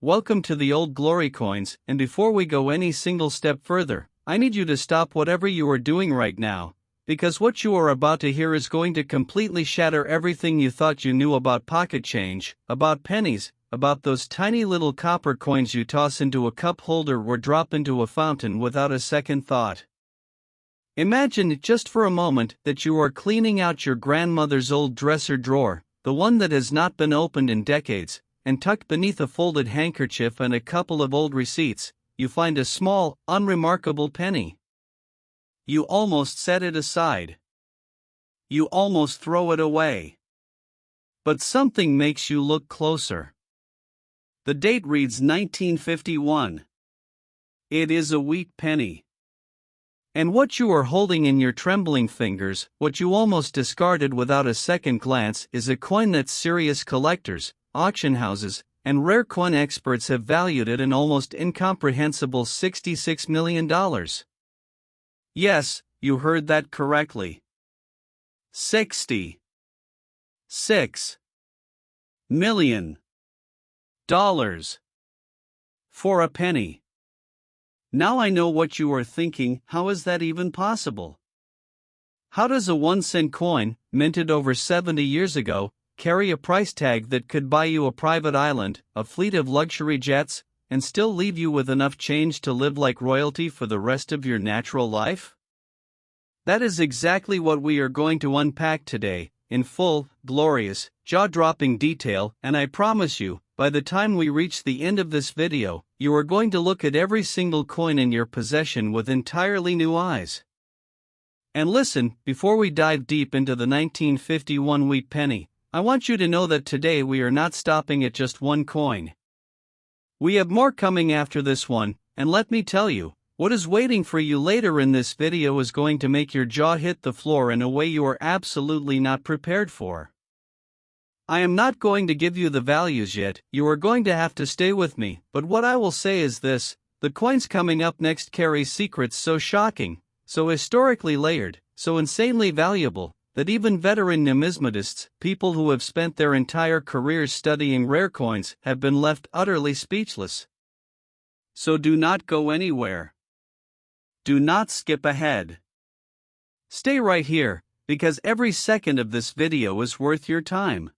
Welcome to the old glory coins, and before we go any single step further, I need you to stop whatever you are doing right now, because what you are about to hear is going to completely shatter everything you thought you knew about pocket change, about pennies, about those tiny little copper coins you toss into a cup holder or drop into a fountain without a second thought. Imagine just for a moment that you are cleaning out your grandmother's old dresser drawer, the one that has not been opened in decades, and tucked beneath a folded handkerchief and a couple of old receipts, you find a small, unremarkable penny. You almost set it aside. You almost throw it away. But something makes you look closer. The date reads 1951. It is a wheat penny. And what you are holding in your trembling fingers, what you almost discarded without a second glance, is a coin that serious collectors, auction houses, and rare coin experts have valued at an almost incomprehensible $66 million. Yes, you heard that correctly. $66 million. For a penny. Now I know what you are thinking, how is that even possible? How does a 1-cent coin, minted over 70 years ago, carry a price tag that could buy you a private island, a fleet of luxury jets, and still leave you with enough change to live like royalty for the rest of your natural life? That is exactly what we are going to unpack today, in full, glorious, jaw-dropping detail, and I promise you, by the time we reach the end of this video, you are going to look at every single coin in your possession with entirely new eyes. And listen, before we dive deep into the 1951 wheat penny, I want you to know that today we are not stopping at just one coin. We have more coming after this one, and let me tell you, what is waiting for you later in this video is going to make your jaw hit the floor in a way you are absolutely not prepared for. I am not going to give you the values yet, you are going to have to stay with me, but what I will say is this: the coins coming up next carry secrets so shocking, so historically layered, so insanely valuable, that even veteran numismatists, people who have spent their entire careers studying rare coins, have been left utterly speechless. So do not go anywhere. Do not skip ahead. Stay right here, because every second of this video is worth your time.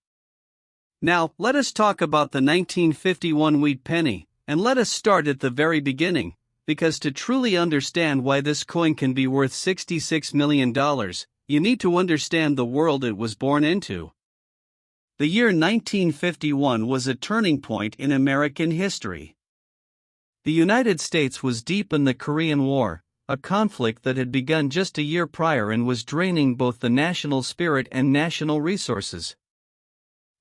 Now, let us talk about the 1951 wheat penny, and let us start at the very beginning, because to truly understand why this coin can be worth $66 million, you need to understand the world it was born into. The year 1951 was a turning point in American history. The United States was deep in the Korean War, a conflict that had begun just a year prior and was draining both the national spirit and national resources.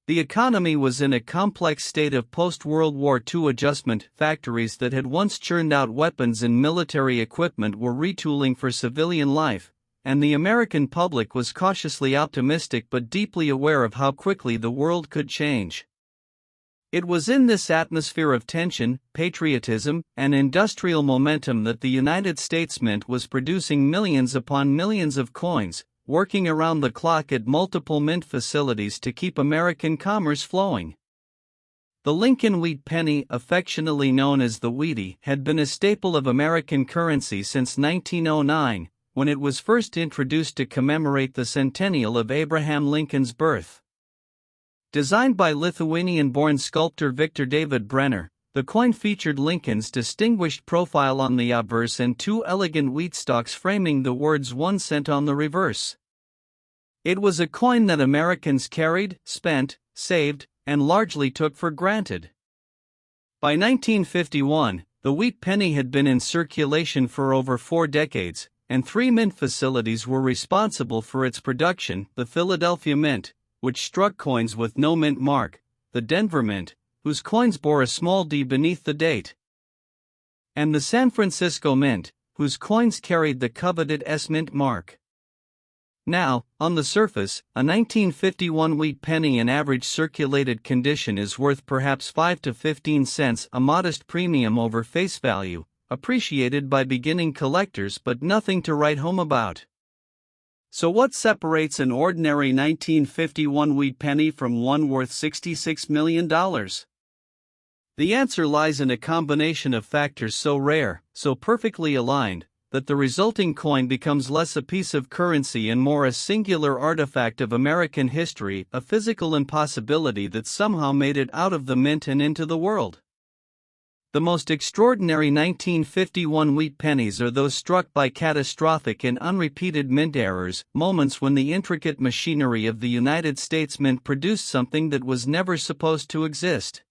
The economy was in a complex state of post-World War II adjustment. Factories that had once churned out weapons and military equipment were retooling for civilian life, and the American public was cautiously optimistic but deeply aware of how quickly the world could change. It was in this atmosphere of tension, patriotism, and industrial momentum that the United States Mint was producing millions upon millions of coins, working around the clock at multiple mint facilities to keep American commerce flowing. The Lincoln wheat penny, affectionately known as the Wheatie, had been a staple of American currency since 1909, when it was first introduced to commemorate the centennial of Abraham Lincoln's birth. Designed by Lithuanian-born sculptor Victor David Brenner, the coin featured Lincoln's distinguished profile on the obverse and two elegant wheat stalks framing the words 1 cent on the reverse. It was a coin that Americans carried, spent, saved, and largely took for granted. By 1951, the wheat penny had been in circulation for over 4 decades, and 3 mint facilities were responsible for its production: the Philadelphia Mint, which struck coins with no mint mark; the Denver Mint, whose coins bore a small d beneath the date; and the San Francisco Mint, whose coins carried the coveted S mint mark. Now, on the surface, a 1951 wheat penny in average circulated condition is worth perhaps 5 to 15 cents, a modest premium over face value, appreciated by beginning collectors but nothing to write home about. So what separates an ordinary 1951 wheat penny from one worth $66 million? The The answer lies in a combination of factors so rare, so perfectly aligned, that the resulting coin becomes less a piece of currency and more a singular artifact of American history, a physical impossibility that somehow made it out of the mint and into the world. The most extraordinary 1951 wheat pennies are those struck by catastrophic and unrepeated mint errors, moments when the intricate machinery of the United States Mint produced something that was never supposed to exist.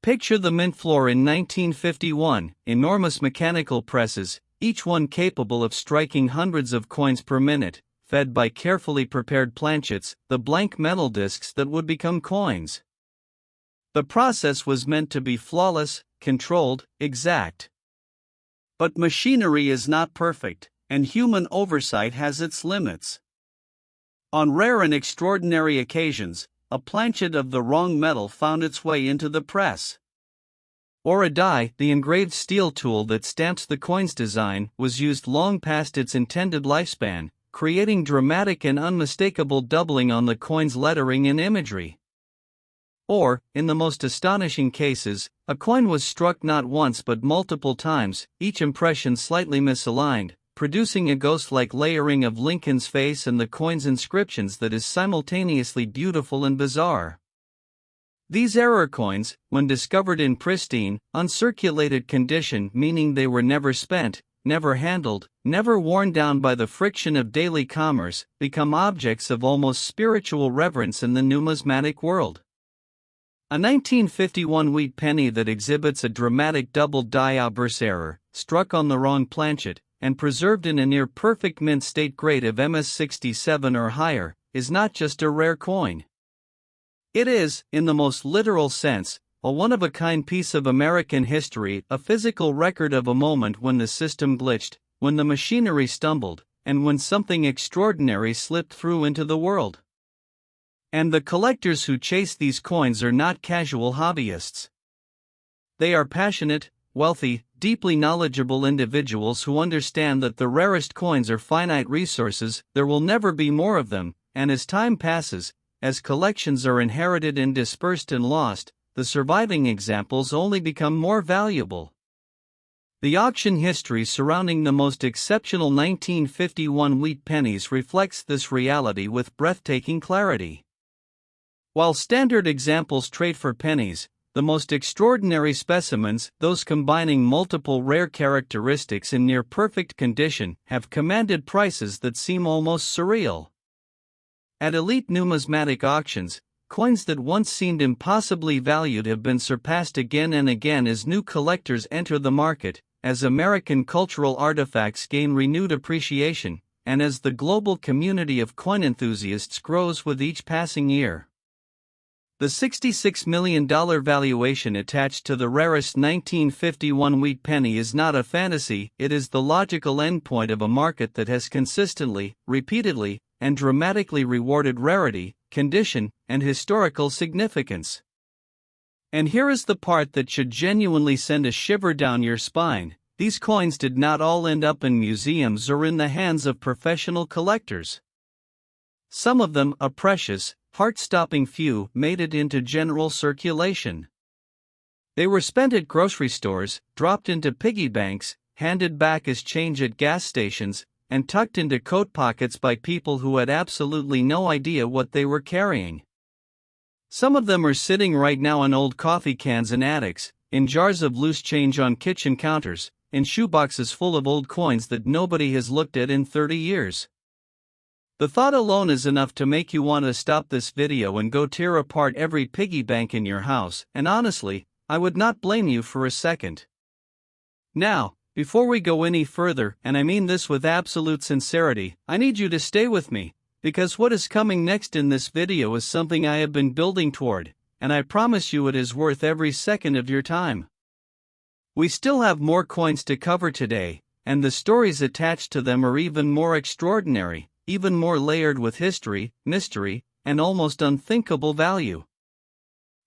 Picture the mint floor in 1951, enormous mechanical presses, each one capable of striking hundreds of coins per minute, fed by carefully prepared planchets, the blank metal discs that would become coins. The process was meant to be flawless, controlled, exact. But machinery is not perfect, and human oversight has its limits. On rare and extraordinary occasions, a planchet of the wrong metal found its way into the press. Or a die, the engraved steel tool that stamps the coin's design, was used long past its intended lifespan, creating dramatic and unmistakable doubling on the coin's lettering and imagery. Or, in the most astonishing cases, a coin was struck not once but multiple times, each impression slightly misaligned, producing a ghost-like layering of Lincoln's face and the coin's inscriptions that is simultaneously beautiful and bizarre. These error coins, when discovered in pristine, uncirculated condition, meaning they were never spent, never handled, never worn down by the friction of daily commerce, become objects of almost spiritual reverence in the numismatic world. A 1951 wheat penny that exhibits a dramatic double die obverse error, struck on the wrong planchet, and preserved in a near-perfect mint state grade of MS-67 or higher, is not just a rare coin. It is, in the most literal sense, a one-of-a-kind piece of American history, a physical record of a moment when the system glitched, when the machinery stumbled, and when something extraordinary slipped through into the world. And the collectors who chase these coins are not casual hobbyists. They are passionate, wealthy, deeply knowledgeable individuals who understand that the rarest coins are finite resources, there will never be more of them, and as time passes, as collections are inherited and dispersed and lost, the surviving examples only become more valuable. The auction history surrounding the most exceptional 1951 wheat pennies reflects this reality with breathtaking clarity. While standard examples trade for pennies, the most extraordinary specimens, those combining multiple rare characteristics in near-perfect condition, have commanded prices that seem almost surreal. At elite numismatic auctions, coins that once seemed impossibly valued have been surpassed again and again as new collectors enter the market, as American cultural artifacts gain renewed appreciation, and as the global community of coin enthusiasts grows with each passing year. The $66 million valuation attached to the rarest 1951 wheat penny is not a fantasy, it is the logical endpoint of a market that has consistently, repeatedly, and dramatically rewarded rarity, condition, and historical significance. And here is the part that should genuinely send a shiver down your spine: these coins did not all end up in museums or in the hands of professional collectors. Some of them, a precious, heart-stopping few, made it into general circulation. They were spent at grocery stores, dropped into piggy banks, handed back as change at gas stations, and tucked into coat pockets by people who had absolutely no idea what they were carrying. Some of them are sitting right now in old coffee cans in attics, in jars of loose change on kitchen counters, in shoeboxes full of old coins that nobody has looked at in 30 years. The thought alone is enough to make you want to stop this video and go tear apart every piggy bank in your house, and honestly, I would not blame you for a second. Now, before we go any further, and I mean this with absolute sincerity, I need you to stay with me, because what is coming next in this video is something I have been building toward, and I promise you it is worth every second of your time. We still have more coins to cover today, and the stories attached to them are even more extraordinary, even more layered with history, mystery, and almost unthinkable value.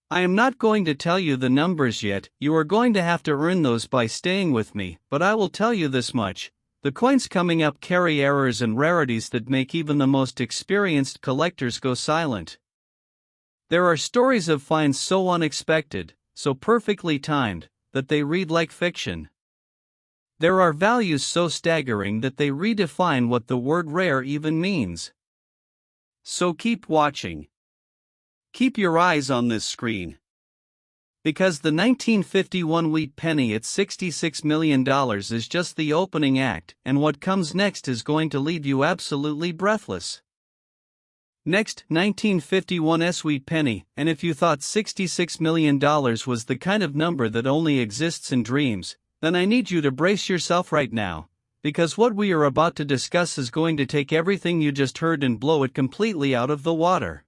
I am not going to tell you the numbers yet, you are going to have to earn those by staying with me, but I will tell you this much: the coins coming up carry errors and rarities that make even the most experienced collectors go silent. There are stories of finds so unexpected, so perfectly timed, that they read like fiction. There are values so staggering that they redefine what the word rare even means. So keep watching. Keep your eyes on this screen. Because the 1951 Wheat Penny at $66 million is just the opening act, and what comes next is going to leave you absolutely breathless. Next, 1951's Wheat Penny, and if you thought $66 million was the kind of number that only exists in dreams, then I need you to brace yourself right now, because what we are about to discuss is going to take everything you just heard and blow it completely out of the water.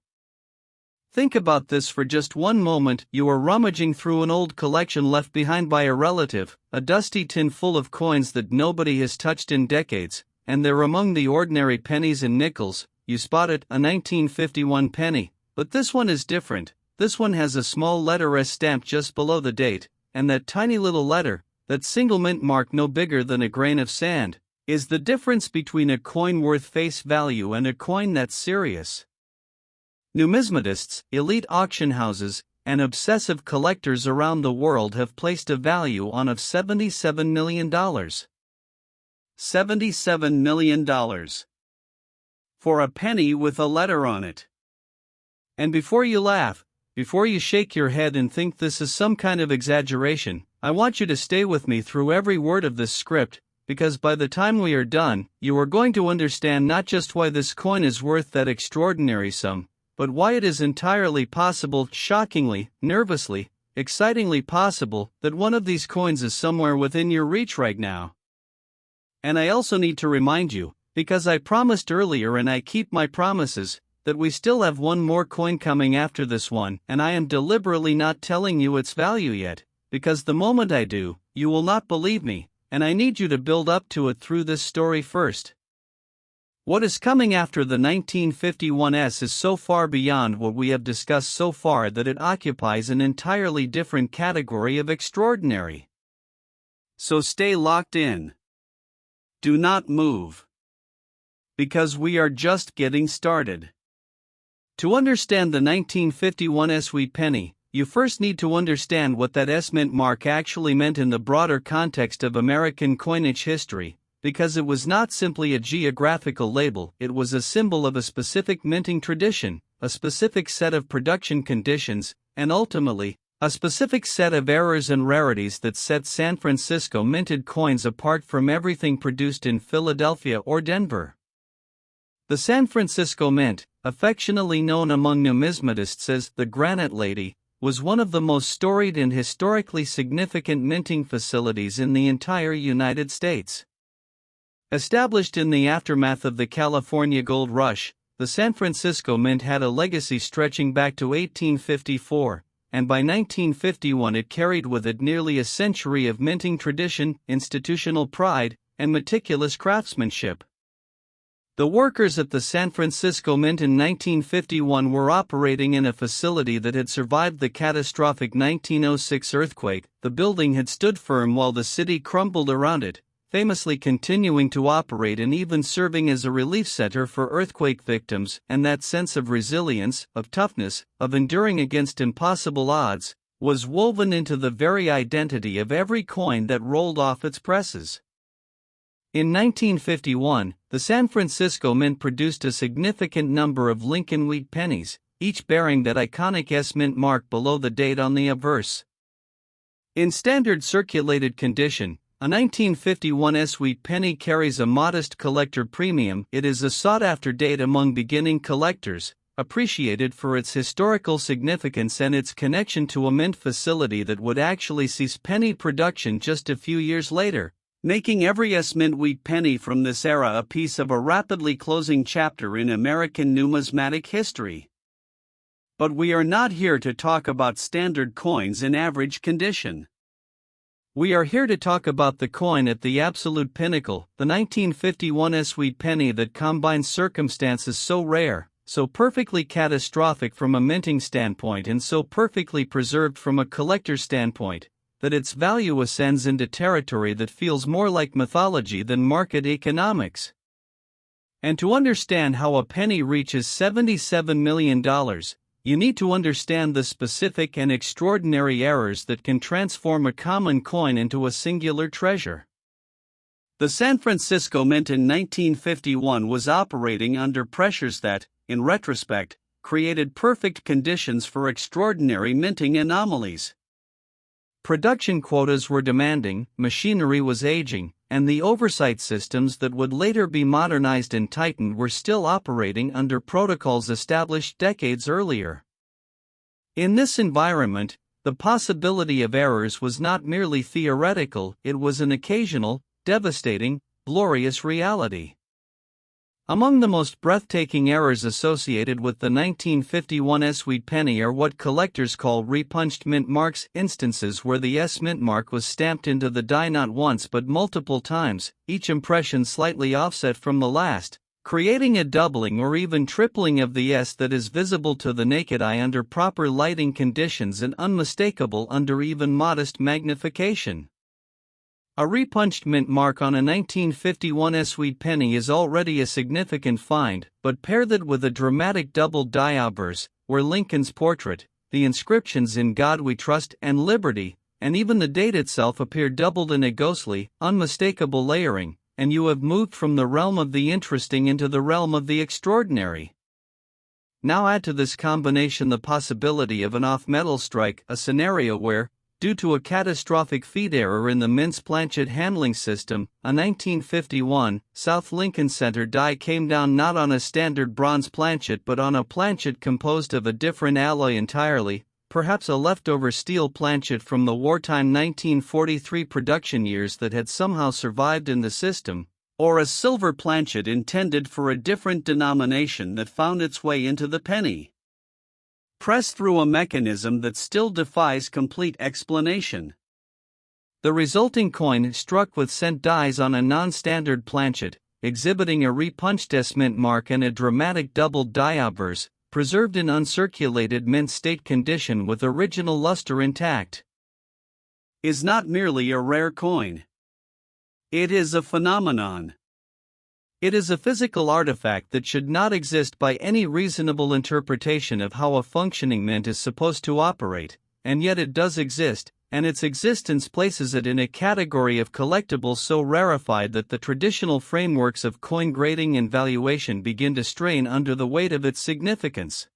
Think about this for just one moment. You are rummaging through an old collection left behind by a relative, a dusty tin full of coins that nobody has touched in decades, and there among the ordinary pennies and nickels, you spotted a 1951 penny, but this one is different. This one has a small letter S stamped just below the date, and that tiny little letter, that single mint mark no bigger than a grain of sand, is the difference between a coin worth face value and a coin that's serious. Numismatists, elite auction houses, and obsessive collectors around the world have placed a value on of $77 million. $77 million. For a penny with a letter on it. And before you laugh, before you shake your head and think this is some kind of exaggeration, I want you to stay with me through every word of this script, because by the time we are done, you are going to understand not just why this coin is worth that extraordinary sum, but why it is entirely possible, shockingly, nervously, excitingly possible, that one of these coins is somewhere within your reach right now. And I also need to remind you, because I promised earlier and I keep my promises, that we still have one more coin coming after this one, and I am deliberately not telling you its value yet, because the moment I do, you will not believe me, and I need you to build up to it through this story first. What is coming after the 1951s is so far beyond what we have discussed so far that it occupies an entirely different category of extraordinary. So stay locked in. Do not move. Because we are just getting started. To understand the 1951's Wheat Penny, you first need to understand what that S mint mark actually meant in the broader context of American coinage history. Because it was not simply a geographical label, it was a symbol of a specific minting tradition, a specific set of production conditions, and ultimately, a specific set of errors and rarities that set San Francisco minted coins apart from everything produced in Philadelphia or Denver. The San Francisco Mint, affectionately known among numismatists as the Granite Lady, was one of the most storied and historically significant minting facilities in the entire United States. Established in the aftermath of the California Gold Rush, the San Francisco Mint had a legacy stretching back to 1854, and by 1951 it carried with it nearly a century of minting tradition, institutional pride, and meticulous craftsmanship. The workers at the San Francisco Mint in 1951 were operating in a facility that had survived the catastrophic 1906 earthquake. The building had stood firm while the city crumbled around it, famously continuing to operate and even serving as a relief center for earthquake victims, and that sense of resilience, of toughness, of enduring against impossible odds, was woven into the very identity of every coin that rolled off its presses. In 1951, the San Francisco Mint produced a significant number of Lincoln Wheat Pennies, each bearing that iconic S mint mark below the date on the obverse. In standard circulated condition, a 1951's Wheat Penny carries a modest collector premium. It is a sought-after date among beginning collectors, appreciated for its historical significance and its connection to a mint facility that would actually cease penny production just a few years later, making every S mint Wheat Penny from this era a piece of a rapidly closing chapter in American numismatic history. But we are not here to talk about standard coins in average condition. We are here to talk about the coin at the absolute pinnacle, the 1951's Wheat Penny that combines circumstances so rare, so perfectly catastrophic from a minting standpoint and so perfectly preserved from a collector's standpoint, that its value ascends into territory that feels more like mythology than market economics. And to understand how a penny reaches $77 million, You need to understand the specific and extraordinary errors that can transform a common coin into a singular treasure. The San Francisco Mint in 1951 was operating under pressures that, in retrospect, created perfect conditions for extraordinary minting anomalies. Production quotas were demanding, machinery was aging, and the oversight systems that would later be modernized and tightened were still operating under protocols established decades earlier. In this environment, the possibility of errors was not merely theoretical, it was an occasional, devastating, glorious reality. Among the most breathtaking errors associated with the 1951 Wheat Penny are what collectors call repunched mint marks, instances where the S mint mark was stamped into the die not once but multiple times, each impression slightly offset from the last, creating a doubling or even tripling of the S that is visible to the naked eye under proper lighting conditions and unmistakable under even modest magnification. A repunched mint mark on a 1951 Wheat Penny is already a significant find, but pair that with a dramatic double die obverse, where Lincoln's portrait, the inscriptions "In God We Trust" and "Liberty," and even the date itself appear doubled in a ghostly, unmistakable layering, and you have moved from the realm of the interesting into the realm of the extraordinary. Now add to this combination the possibility of an off-metal strike, a scenario where, due to a catastrophic feed error in the mint's planchet handling system, a 1951 South Lincoln Center die came down not on a standard bronze planchet but on a planchet composed of a different alloy entirely, perhaps a leftover steel planchet from the wartime 1943 production years that had somehow survived in the system, or a silver planchet intended for a different denomination that found its way into the penny. Pressed through a mechanism that still defies complete explanation. The resulting coin struck with cent dies on a non-standard planchet, exhibiting a repunched S mint mark and a dramatic doubled die obverse, preserved in uncirculated mint state condition with original luster intact, is not merely a rare coin. It is a phenomenon. It is a physical artifact that should not exist by any reasonable interpretation of how a functioning mint is supposed to operate, and yet it does exist, and its existence places it in a category of collectibles so rarefied that the traditional frameworks of coin grading and valuation begin to strain under the weight of its significance.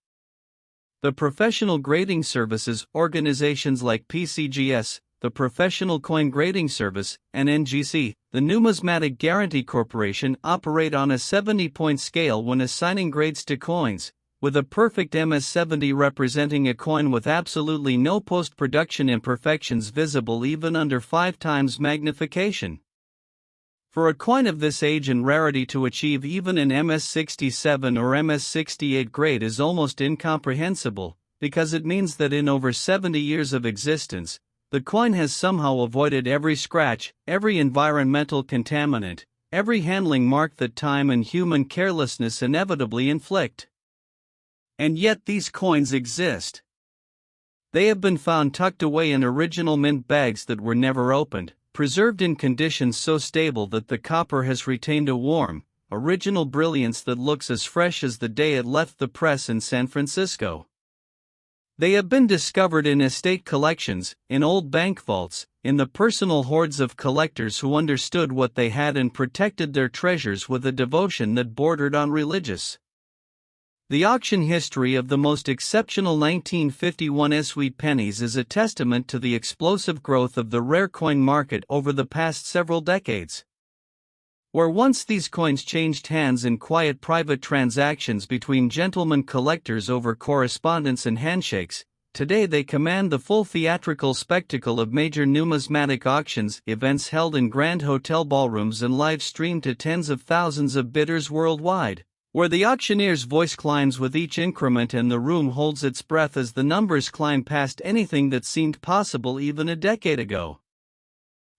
The professional grading services organizations like PCGS, the Professional Coin Grading Service, and NGC, the Numismatic Guarantee Corporation, operate on a 70-point scale when assigning grades to coins, with a perfect MS-70 representing a coin with absolutely no post-production imperfections visible even under 5 times magnification. For a coin of this age and rarity to achieve even an MS-67 or MS-68 grade is almost incomprehensible, because it means that in over 70 years of existence, the coin has somehow avoided every scratch, every environmental contaminant, every handling mark that time and human carelessness inevitably inflict. And yet these coins exist. They have been found tucked away in original mint bags that were never opened, preserved in conditions so stable that the copper has retained a warm, original brilliance that looks as fresh as the day it left the press in San Francisco. They have been discovered in estate collections, in old bank vaults, in the personal hoards of collectors who understood what they had and protected their treasures with a devotion that bordered on religious. The auction history of the most exceptional 1951 Wheat Pennies is a testament to the explosive growth of the rare coin market over the past several decades. Where once these coins changed hands in quiet private transactions between gentlemen collectors over correspondence and handshakes, today they command the full theatrical spectacle of major numismatic auctions, events held in grand hotel ballrooms and live-streamed to tens of thousands of bidders worldwide, where the auctioneer's voice climbs with each increment and the room holds its breath as the numbers climb past anything that seemed possible even a decade ago.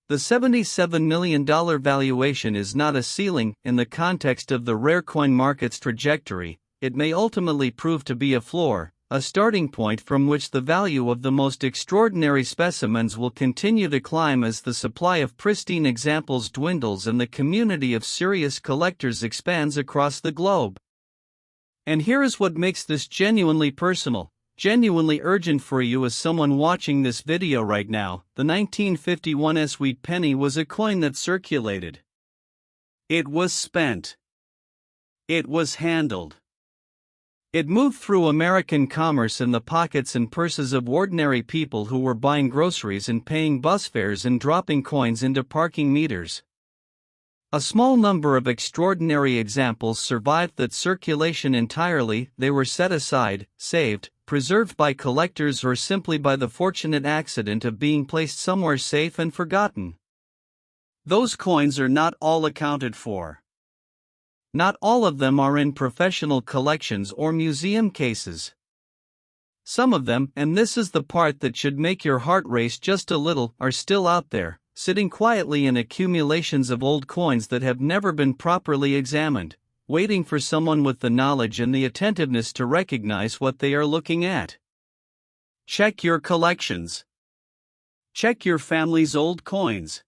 The $77 million valuation is not a ceiling in the context of the rare coin market's trajectory. It may ultimately prove to be a floor, a starting point from which the value of the most extraordinary specimens will continue to climb as the supply of pristine examples dwindles and the community of serious collectors expands across the globe. And here is what makes this genuinely personal. genuinely urgent for you as someone watching this video right now. The 1951 Wheat Penny was a coin that circulated. It was spent. It was handled. It moved through American commerce in the pockets and purses of ordinary people who were buying groceries and paying bus fares and dropping coins into parking meters. A small number of extraordinary examples survived that circulation entirely. They were set aside, saved, preserved by collectors, or simply by the fortunate accident of being placed somewhere safe and forgotten. Those coins are not all accounted for. Not all of them are in professional collections or museum cases. Some of them, and this is the part that should make your heart race just a little, are still out there, sitting quietly in accumulations of old coins that have never been properly examined, waiting for someone with the knowledge and the attentiveness to recognize what they are looking at. Check your collections. Check your family's old coins.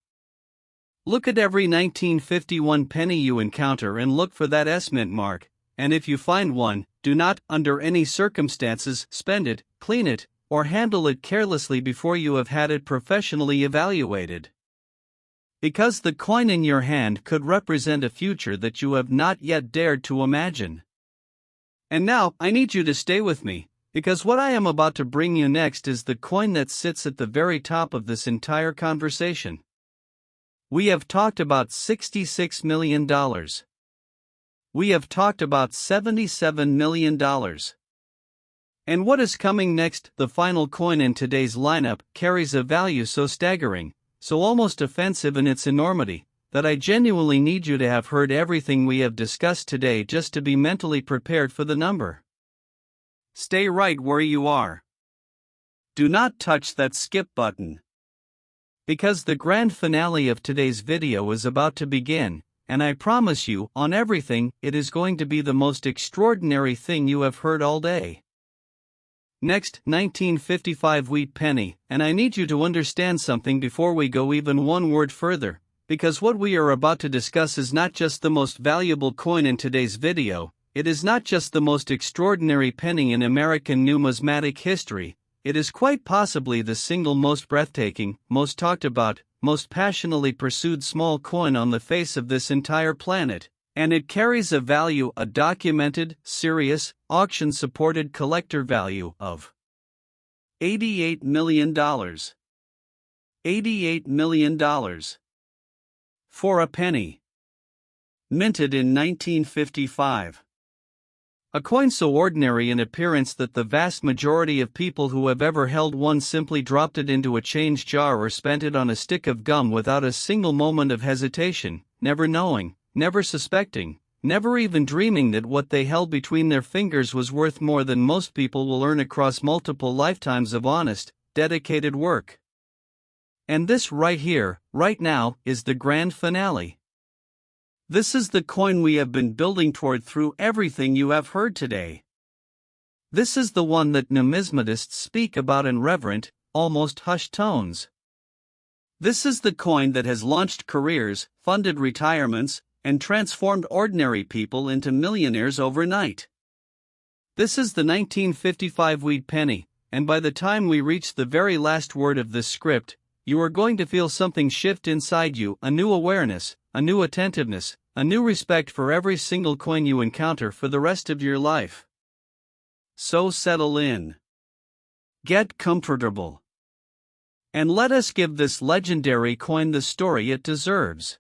Look at every 1951 penny you encounter and look for that S-mint mark, and if you find one, do not, under any circumstances, spend it, clean it, or handle it carelessly before you have had it professionally evaluated. Because the coin in your hand could represent a future that you have not yet dared to imagine. And now, I need you to stay with me, because what I am about to bring you next is the coin that sits at the very top of this entire conversation. We have talked about $66 million. We have talked about $77 million. And what is coming next? The final coin in today's lineup carries a value so staggering, so almost offensive in its enormity, that I genuinely need you to have heard everything we have discussed today just to be mentally prepared for the number. Stay right where you are. Do not touch that skip button. Because the grand finale of today's video is about to begin, and I promise you, on everything, it is going to be the most extraordinary thing you have heard all day. Next, 1955 Wheat Penny, and I need you to understand something before we go even one word further, because what we are about to discuss is not just the most valuable coin in today's video, it is not just the most extraordinary penny in American numismatic history. It is quite possibly the single most breathtaking, most talked about, most passionately pursued small coin on the face of this entire planet, and it carries a value, a documented, serious, auction-supported collector value of $88 million. $88 million. For a penny. Minted in 1955. A coin so ordinary in appearance that the vast majority of people who have ever held one simply dropped it into a change jar or spent it on a stick of gum without a single moment of hesitation, never knowing, never suspecting, never even dreaming that what they held between their fingers was worth more than most people will earn across multiple lifetimes of honest, dedicated work. And this right here, right now, is the grand finale. This is the coin we have been building toward through everything you have heard today. This is the one that numismatists speak about in reverent, almost hushed tones. This is the coin that has launched careers, funded retirements, and transformed ordinary people into millionaires overnight. This is the 1955 Wheat Penny, and by the time we reach the very last word of this script, you are going to feel something shift inside you, a new awareness, a new attentiveness, a new respect for every single coin you encounter for the rest of your life. So settle in. Get comfortable. And let us give this legendary coin the story it deserves.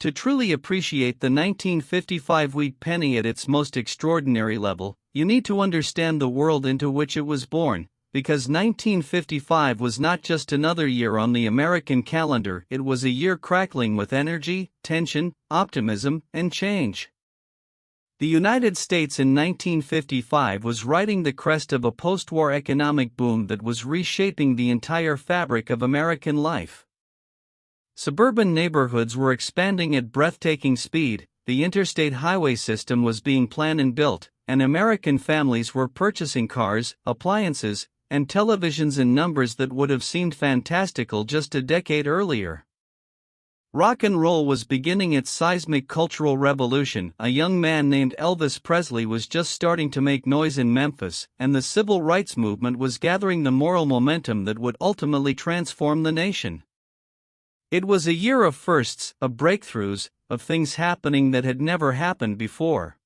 To truly appreciate the 1955 Wheat Penny at its most extraordinary level, you need to understand the world into which it was born, because 1955 was not just another year on the American calendar, it was a year crackling with energy, tension, optimism, and change. The United States in 1955 was riding the crest of a post-war economic boom that was reshaping the entire fabric of American life. Suburban neighborhoods were expanding at breathtaking speed, the interstate highway system was being planned and built, and American families were purchasing cars, appliances, and televisions in numbers that would have seemed fantastical just a decade earlier. Rock and roll was beginning its seismic cultural revolution. A young man named Elvis Presley was just starting to make noise in Memphis, and the civil rights movement was gathering the moral momentum that would ultimately transform the nation. It was a year of firsts, of breakthroughs, of things happening that had never happened before.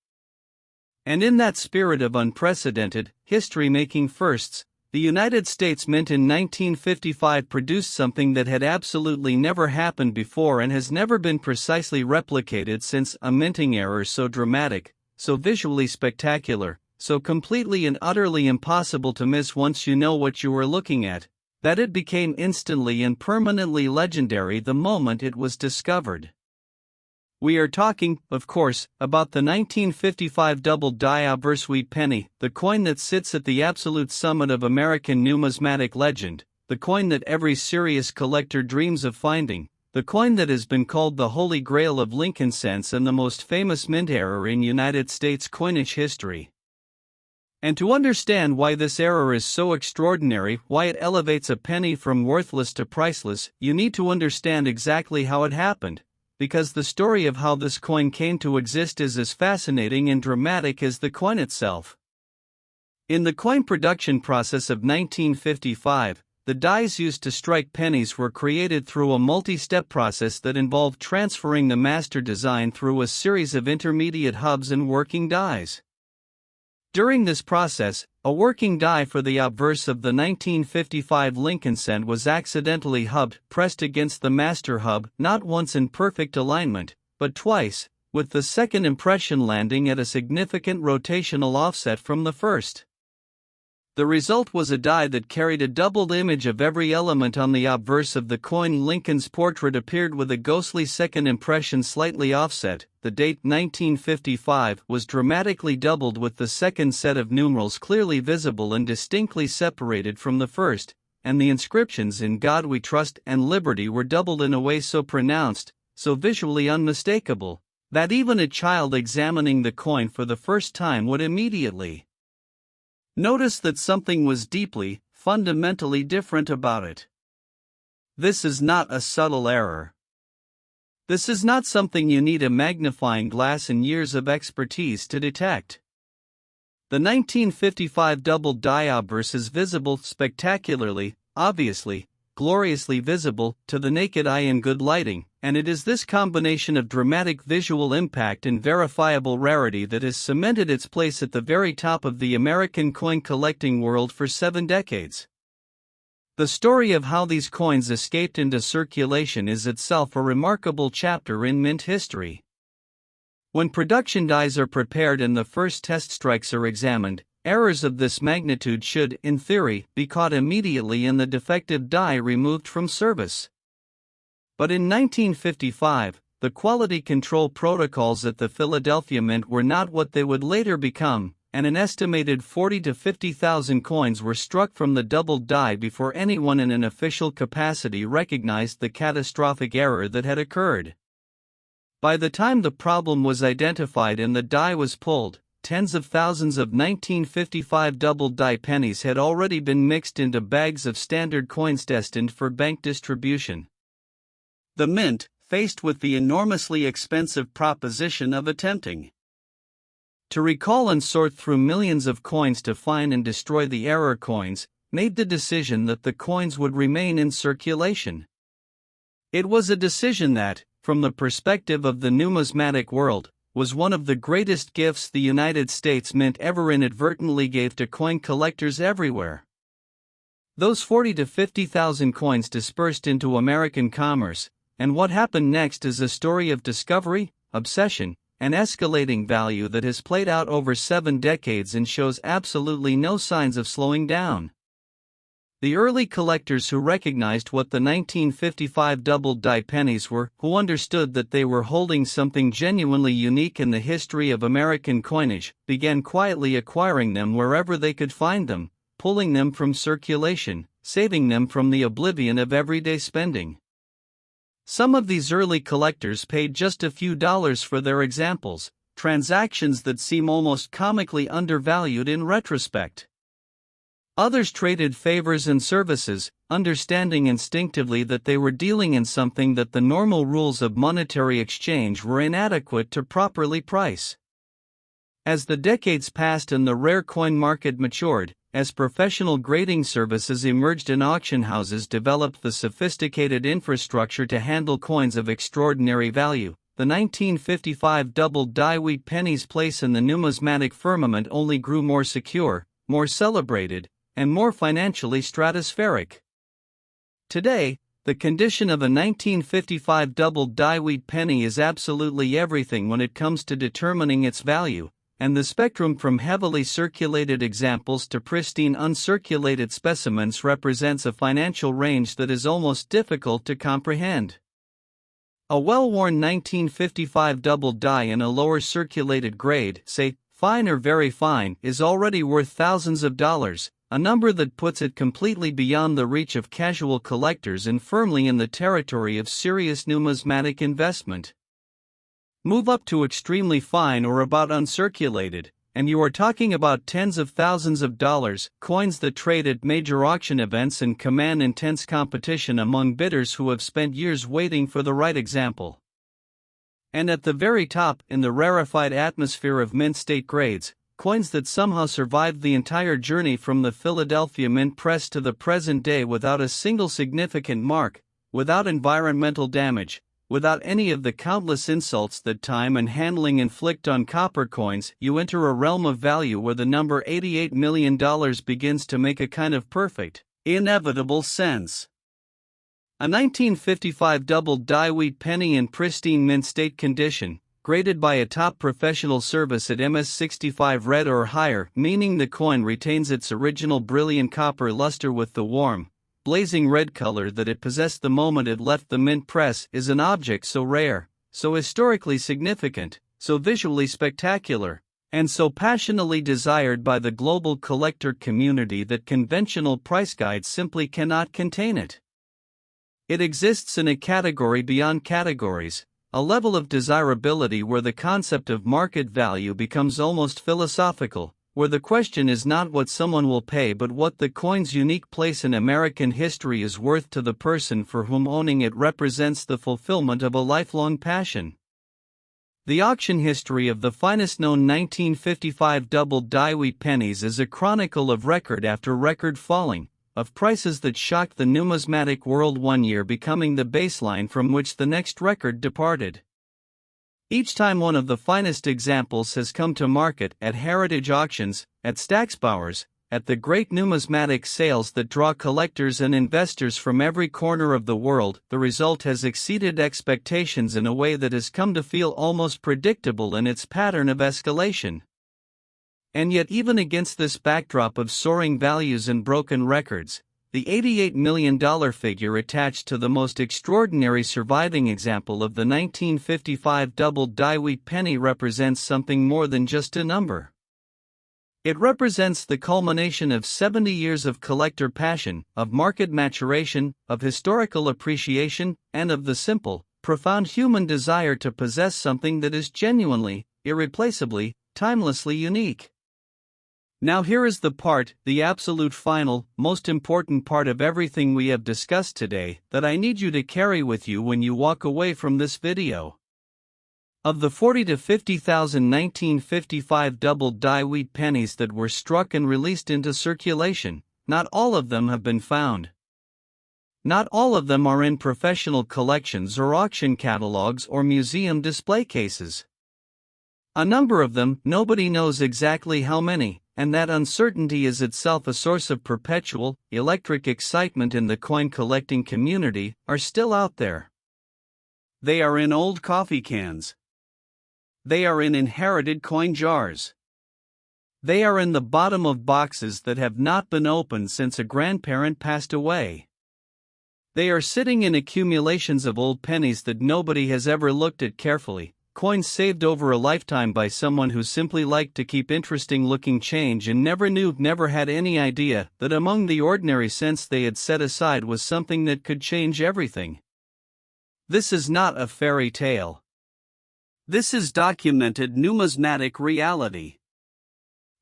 And in that spirit of unprecedented, history-making firsts, the United States Mint in 1955 produced something that had absolutely never happened before and has never been precisely replicated since. A minting error so dramatic, so visually spectacular, so completely and utterly impossible to miss once you know what you were looking at, that it became instantly and permanently legendary the moment it was discovered. We are talking, of course, about the 1955 double-die obverse wheat penny, the coin that sits at the absolute summit of American numismatic legend, the coin that every serious collector dreams of finding, the coin that has been called the Holy Grail of Lincoln cents and the most famous mint error in United States coinage history. And to understand why this error is so extraordinary, why it elevates a penny from worthless to priceless, you need to understand exactly how it happened. Because the story of how this coin came to exist is as fascinating and dramatic as the coin itself. In the coin production process of 1955, the dies used to strike pennies were created through a multi-step process that involved transferring the master design through a series of intermediate hubs and working dies. During this process, a working die for the obverse of the 1955 Lincoln cent was accidentally hubbed, pressed against the master hub, not once in perfect alignment, but twice, with the second impression landing at a significant rotational offset from the first. The result was a die that carried a doubled image of every element on the obverse of the coin. Lincoln's portrait appeared with a ghostly second impression slightly offset. The date 1955 was dramatically doubled with the second set of numerals clearly visible and distinctly separated from the first, and the inscriptions "In God We Trust" and "Liberty" were doubled in a way so pronounced, so visually unmistakable, that even a child examining the coin for the first time would immediately notice that something was deeply, fundamentally different about it. This is not a subtle error. This is not something you need a magnifying glass and years of expertise to detect. The 1955 double die obverse is visible, spectacularly, obviously, gloriously visible, to the naked eye in good lighting, and it is this combination of dramatic visual impact and verifiable rarity that has cemented its place at the very top of the American coin collecting world for 7 decades. The story of how these coins escaped into circulation is itself a remarkable chapter in mint history. When production dies are prepared and the first test strikes are examined, errors of this magnitude should, in theory, be caught immediately and the defective die removed from service. But in 1955, the quality control protocols at the Philadelphia Mint were not what they would later become, and an estimated 40,000 to 50,000 coins were struck from the doubled die before anyone in an official capacity recognized the catastrophic error that had occurred. By the time the problem was identified and the die was pulled, tens of thousands of 1955 double die pennies had already been mixed into bags of standard coins destined for bank distribution. The Mint, faced with the enormously expensive proposition of attempting to recall and sort through millions of coins to find and destroy the error coins, made the decision that the coins would remain in circulation. It was a decision that, from the perspective of the numismatic world, was one of the greatest gifts the United States Mint ever inadvertently gave to coin collectors everywhere. Those 40,000 to 50,000 coins dispersed into American commerce, and what happened next is a story of discovery, obsession, and escalating value that has played out over 7 decades and shows absolutely no signs of slowing down. The early collectors who recognized what the 1955 double die pennies were, who understood that they were holding something genuinely unique in the history of American coinage, began quietly acquiring them wherever they could find them, pulling them from circulation, saving them from the oblivion of everyday spending. Some of these early collectors paid just a few dollars for their examples, transactions that seem almost comically undervalued in retrospect. Others traded favors and services, understanding instinctively that they were dealing in something that the normal rules of monetary exchange were inadequate to properly price. As the decades passed and the rare coin market matured, as professional grading services emerged and auction houses developed the sophisticated infrastructure to handle coins of extraordinary value, the 1955 double-die wheat penny's place in the numismatic firmament only grew more secure, more celebrated, and more financially stratospheric. Today, the condition of a 1955 double-die wheat penny is absolutely everything when it comes to determining its value, and the spectrum from heavily circulated examples to pristine uncirculated specimens represents a financial range that is almost difficult to comprehend. A well-worn 1955 double die in a lower circulated grade, say, fine or very fine, is already worth thousands of dollars, a number that puts it completely beyond the reach of casual collectors and firmly in the territory of serious numismatic investment. Move up to extremely fine or about uncirculated, and you are talking about tens of thousands of dollars, coins that trade at major auction events and command intense competition among bidders who have spent years waiting for the right example. And at the very top, in the rarefied atmosphere of mint state grades, coins that somehow survived the entire journey from the Philadelphia Mint Press to the present day without a single significant mark, without environmental damage, without any of the countless insults that time and handling inflict on copper coins. You enter a realm of value where the number $88 million begins to make a kind of perfect, inevitable sense. A 1955 double-die wheat penny in pristine mint state condition, graded by a top professional service at MS65 red or higher, meaning the coin retains its original brilliant copper luster with the warm, blazing red color that it possessed the moment it left the mint press, is an object so rare, so historically significant, so visually spectacular, and so passionately desired by the global collector community that conventional price guides simply cannot contain it. It exists in a category beyond categories, a level of desirability where the concept of market value becomes almost philosophical, where the question is not what someone will pay but what the coin's unique place in American history is worth to the person for whom owning it represents the fulfillment of a lifelong passion. The auction history of the finest known 1955 double-die wheat pennies is a chronicle of record after record falling, of prices that shocked the numismatic world one year becoming the baseline from which the next record departed. Each time one of the finest examples has come to market at heritage auctions, at Stacksbauer's, at the great numismatic sales that draw collectors and investors from every corner of the world, the result has exceeded expectations in a way that has come to feel almost predictable in its pattern of escalation. And yet, even against this backdrop of soaring values and broken records, the $88 million figure attached to the most extraordinary surviving example of the 1955 double-die wheat penny represents something more than just a number. It represents the culmination of 70 years of collector passion, of market maturation, of historical appreciation, and of the simple, profound human desire to possess something that is genuinely, irreplaceably, timelessly unique. Now here is the part, the absolute final, most important part of everything we have discussed today, that I need you to carry with you when you walk away from this video. Of the 40 to 50,000 1955 double-die wheat pennies that were struck and released into circulation, not all of them have been found. Not all of them are in professional collections or auction catalogs or museum display cases. A number of them, nobody knows exactly how many, and that uncertainty is itself a source of perpetual, electric excitement in the coin collecting community, are still out there. They are in old coffee cans. They are in inherited coin jars. They are in the bottom of boxes that have not been opened since a grandparent passed away. They are sitting in accumulations of old pennies that nobody has ever looked at carefully, coins saved over a lifetime by someone who simply liked to keep interesting looking change and never had any idea that among the ordinary cents they had set aside was something that could change everything. This is not a fairy tale. This is documented numismatic reality.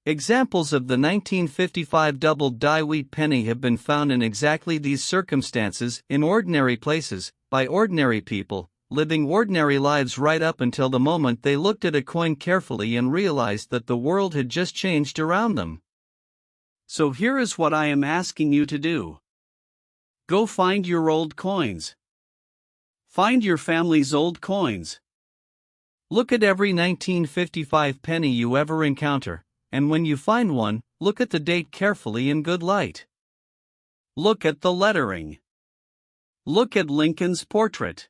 Examples of the 1955 double-die wheat penny have been found in exactly these circumstances, in ordinary places, by ordinary people, living ordinary lives right up until the moment they looked at a coin carefully and realized that the world had just changed around them. So here is what I am asking you to do. Go find your old coins. Find your family's old coins. Look at every 1955 penny you ever encounter, and when you find one, look at the date carefully in good light. Look at the lettering. Look at Lincoln's portrait.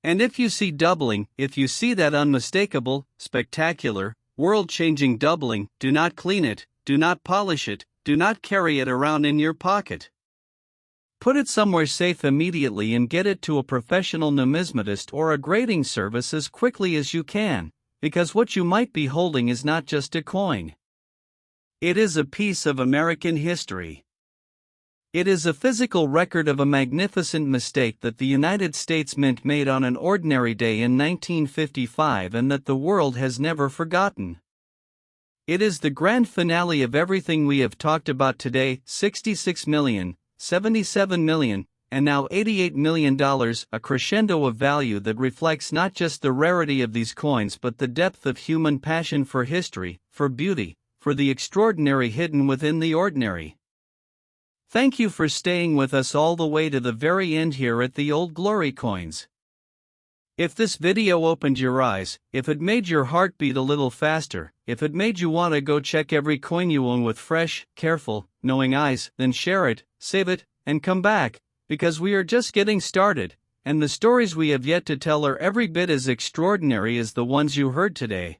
And if you see doubling, if you see that unmistakable, spectacular, world-changing doubling, do not clean it, do not polish it, do not carry it around in your pocket. Put it somewhere safe immediately and get it to a professional numismatist or a grading service as quickly as you can, because what you might be holding is not just a coin. It is a piece of American history. It is a physical record of a magnificent mistake that the United States Mint made on an ordinary day in 1955 and that the world has never forgotten. It is the grand finale of everything we have talked about today: 66 million, 77 million, and now $88 million, a crescendo of value that reflects not just the rarity of these coins but the depth of human passion for history, for beauty, for the extraordinary hidden within the ordinary. Thank you for staying with us all the way to the very end here at the Old Glory Coins. If this video opened your eyes, if it made your heart beat a little faster, if it made you want to go check every coin you own with fresh, careful, knowing eyes, then share it, save it, and come back, because we are just getting started, and the stories we have yet to tell are every bit as extraordinary as the ones you heard today.